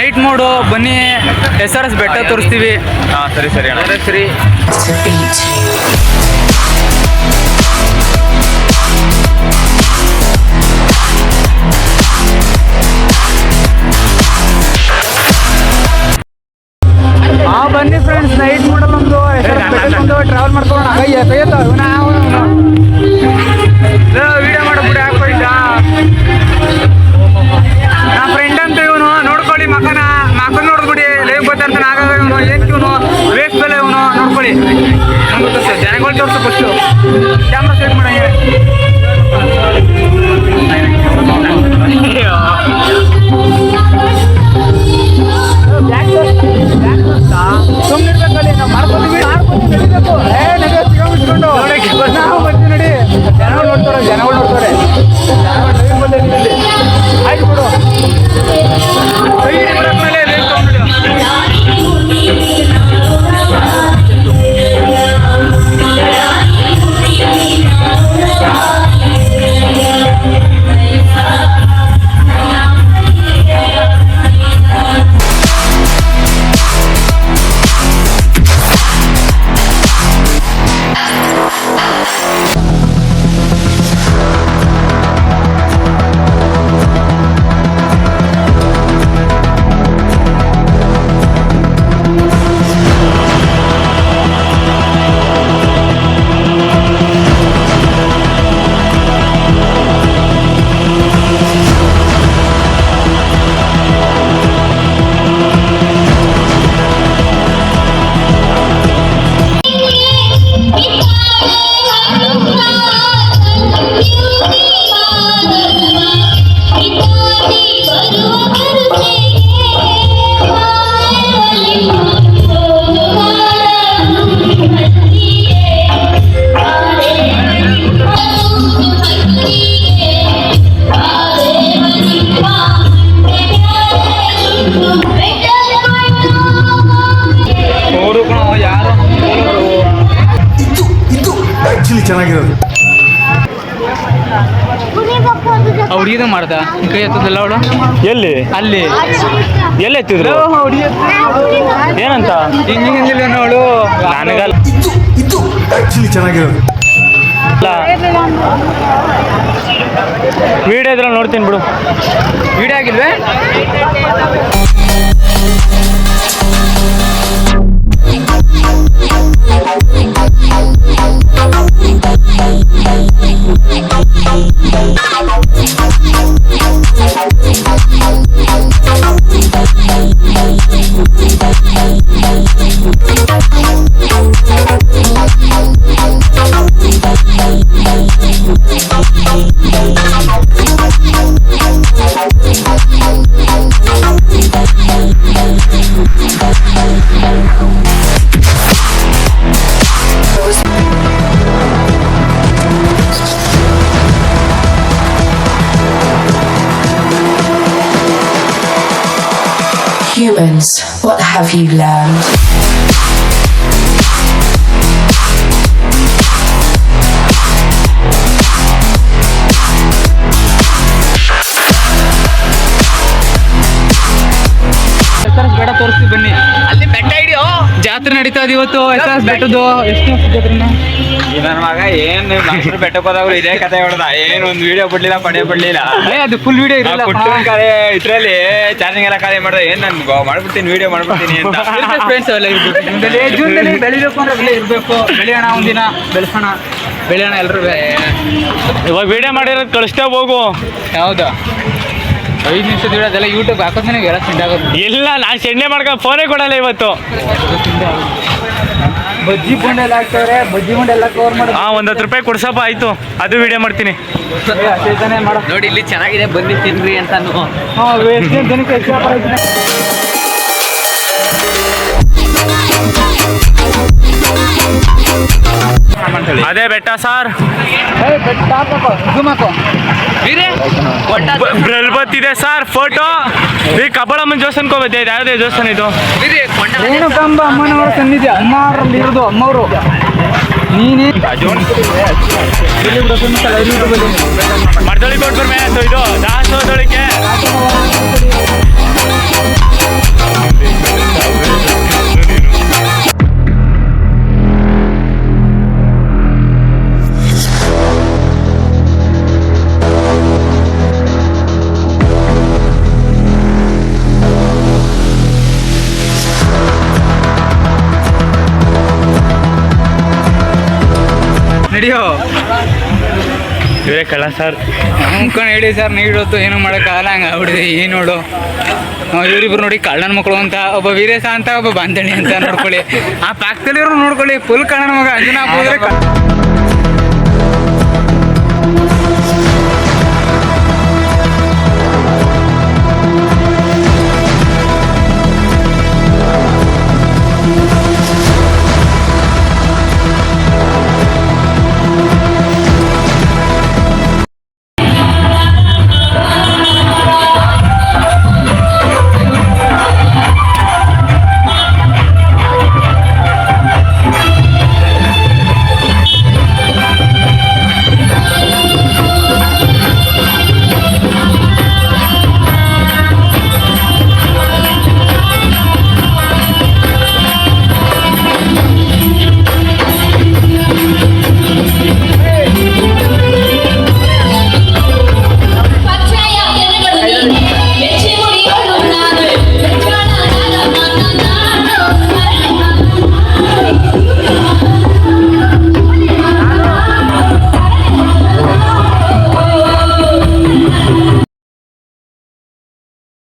Night mode ಬನ್ನಿ SRS ಬೆಟ್ಟ ತೋರಿಸ್ತೀವಿ. ಸರಿ ಸರಿ ಅಣ್ಣ. ಸರಿ ಬನ್ನಿ ಫ್ರೆಂಡ್ಸ್, ನೈಟ್ ಮಾಡಲ್ ಒಂದು ಟ್ರಾವೆಲ್ ಮಾಡ್ಕೊಳ್ಳೋಣ. ವಿಡಿಯೋ ಮಾಡಬಿಡಿ ಹಾಕೋಯ್ತ ನಾ ಫ್ರೆಂಡ್ ಅಂತ ಇವನು. ನೋಡ್ಕೊಳ್ಳಿ ಮಕನ ನೋಡ್ಬಿಡಿ. ಲೈವ್ ಗೊತ್ತಿರ್ತಾನೆ ಆಗಾಗ ಇವನು. ಏನ್ ಇವನು ವೇಸ್ಟ್ ಬೆಲೆ ಇವನು ನೋಡ್ಕೊಳ್ಳಿ. ನಮ್ಗೆ ತೋರಿಸು, ಜನಗಳು ತೋರಿಸು ಫಸ್ಟು. ಕ್ಯಾಮ್ರಾ ಸೆಟ್ ಮಾಡಿ. ಸುಮ್ಮನಿರ್ಬೇಕಲ್ಲಿ ನಾವು ಮಾಡ್ಕೊತೀವಿ ನಡಿಬೇಕು. ನಾವು ಬರ್ತೀವಿ ನಡಿ. ಜನಗಳು ನೋಡ್ತಾರೆ. ಆಯ್ತು ಬಿಡು. ಮೇಲೆ ಚೆನ್ನಾಗಿರೋದು. ಹುಡುಗಿದ ಮಾಡ್ದ ಕೈ ಎತ್ತದಿಲ್ಲ ಅವಳು. ಎಲ್ಲಿ ಅಲ್ಲಿ ಎಲ್ಲಿ ಎತ್ತಿದ್ರು? ಏನಂತ ಹಿಂಗಿಂದಿಲ್ಲ ಅವಳು. ನನಗಲ್ಲ, ಇದು ಆಕ್ಚುಲಿ ಚೆನ್ನಾಗಿರೋದು. ವಿಡಿಯೋ ಇದ್ರಲ್ಲಿ ನೋಡ್ತೀನಿ ಬಿಡು. Video ಆಗಿಲ್ವೇ? Humans, what have you learned? SRS ಬೆಟ್ಟ ತೋರಿಸ್ತೀವಿ ಬನ್ನಿ. ಅಲ್ಲಿ ಬೆಟ್ಟ ಹಿಡಿಯೋ ಜಾತ್ರೆ ನಡೀತಾ ಇದೆ ಇವತ್ತು. SRS ಬೆಟ್ಟದ್ದು ಎಷ್ಟು ಜಾತ್ರೆನ ನನ್ನ ಮಗ ಏನ್ ಮೈಸೂರು ಬೆಟ್ಟಕ್ಕೆ ಹೋದಾಗ್ರು ಇದೇ ಕತೆ ಹೊಡೆದ. ಏನ್ ಒಂದ್ ವಿಡಿಯೋ ಬಿಡ್ಲಿಲ್ಲ, ಪಡೆ ಬಿಡ್ಲಿಲ್ಲ. ಅದು ಫುಲ್ ವಿಡಿಯೋ ಇರಲ್ಲ. ಕರೆ ಇದ್ರಲ್ಲಿ ಚಾರ್ಜಿಂಗ್ ಎಲ್ಲ ಖಾಲಿ ಮಾಡಿದ್ರೆ ಏನ್ ನನ್ ಮಾಡ್ಬಿಡ್ತೀನಿ, ವಿಡಿಯೋ ಮಾಡ್ಬಿಡ್ತೀನಿ ಅಂತ. ಫ್ರೆಂಡ್ಸ್ ಅವೆಲ್ಲ ಇರ್ಬೇಕು. ಜೂನ್ದಲ್ಲಿ ಬೆಳಿಬೇಕು ಅಂದ್ರೆ ಬೆಲೆ ಇರಬೇಕು. ಬೆಳೆಯೋಣ, ಒಂದಿನ ಬೆಳೆಸೋಣ, ಬೆಳೆಯೋಣ ಎಲ್ರು. ಇವಾಗ ವಿಡಿಯೋ ಮಾಡಿರೋದು ಕಳಿಸ್ತೇ ಹೋಗು. ಹೌದಾ? 5 ನಿಮಿಷದ ವಿಡಿಯೋ ಅದೆಲ್ಲ ಯೂಟ್ಯೂಬ್ ಹಾಕೋದ್ರೆ ನೀವು ಎಲ್ಲ ಸೆಂಡ್ ಆಗೋದು. ಇಲ್ಲ, ನಾನು ಸೆಂಡೆ ಮಾಡ್ಕೊಂಡು ಫೋನೇ ಕೊಡಲ್ಲ ಇವತ್ತು. ಬಜ್ಜಿ ಬೋಂಡ ಎಲ್ಲ ಹಾಕ್ತಾರೆ. ಬಜ್ಜಿ ಬೋಂಡ ಎಲ್ಲ ಕವರ್ ಮಾಡಿ. ಒಂದು 10 ರೂಪಾಯಿ ಕೊಡ್ಸಪ್ಪ. ಆಯ್ತು, ಅದು ವಿಡಿಯೋ ಮಾಡ್ತೀನಿ. ನೋಡಿ ಇಲ್ಲಿ ಚೆನ್ನಾಗಿದೆ, ಬನ್ನಿ ತಿನ್ರಿ ಅಂತ. ಅದೇ ಬೆಟ್ಟ ಸಾರ್. ಬತ್ತಿದೆ sir photo. ಈ ಕಬ್ಬಳಮ್ಮನ ದೇವಸ್ಥಾನಕ್ಕೆ ಹೋಗುತ್ತೆ. ಯಾವುದೇ ದೇವಸ್ಥಾನ ಇದು? ರೇಣುಕಾಂಬ ಅಮ್ಮನವರ ಸನ್ನಿಧಿ. ಅಮ್ಮರಲ್ಲಿ ಇರೋದು ಅಮ್ಮವರು. ನೀನೇ ಮರ್ದಳಿ ಕೊಟ್ಟು ಬರ್ಮೇಲೆ ಇದು ದಾಸೋದಳಿಕೆ. ನಡಿಯೋ ಇವರೇ ಕಳ್ಳ ಸರ್. ಅನ್ಕೊಂಡು ಹೇಳಿ ಸರ್ ನೀಡೊತ್ತು ಏನೂ ಮಾಡೋಕ್ಕಾಗಲ್ಲ ಹಂಗೆ ಆಗ್ಬಿಡಿದೆ ಏನು ನೋಡು ಇವರಿಬ್ರು ನೋಡಿ ಕಳ್ಳನ ಮಕ್ಕಳು ಅಂತ ಒಬ್ಬ ವೀರೇಶ ಅಂತ ಒಬ್ಬ ಬಾಂಧಣಿ ಅಂತ ನೋಡ್ಕೊಳ್ಳಿ ಆ ಪಕ್ಕದಲ್ಲಿರೋ ನೋಡ್ಕೊಳ್ಳಿ ಫುಲ್ ಕಳ್ಳನ ಮಗ ಅಂಜನಾ ಹೋದ್ರೆ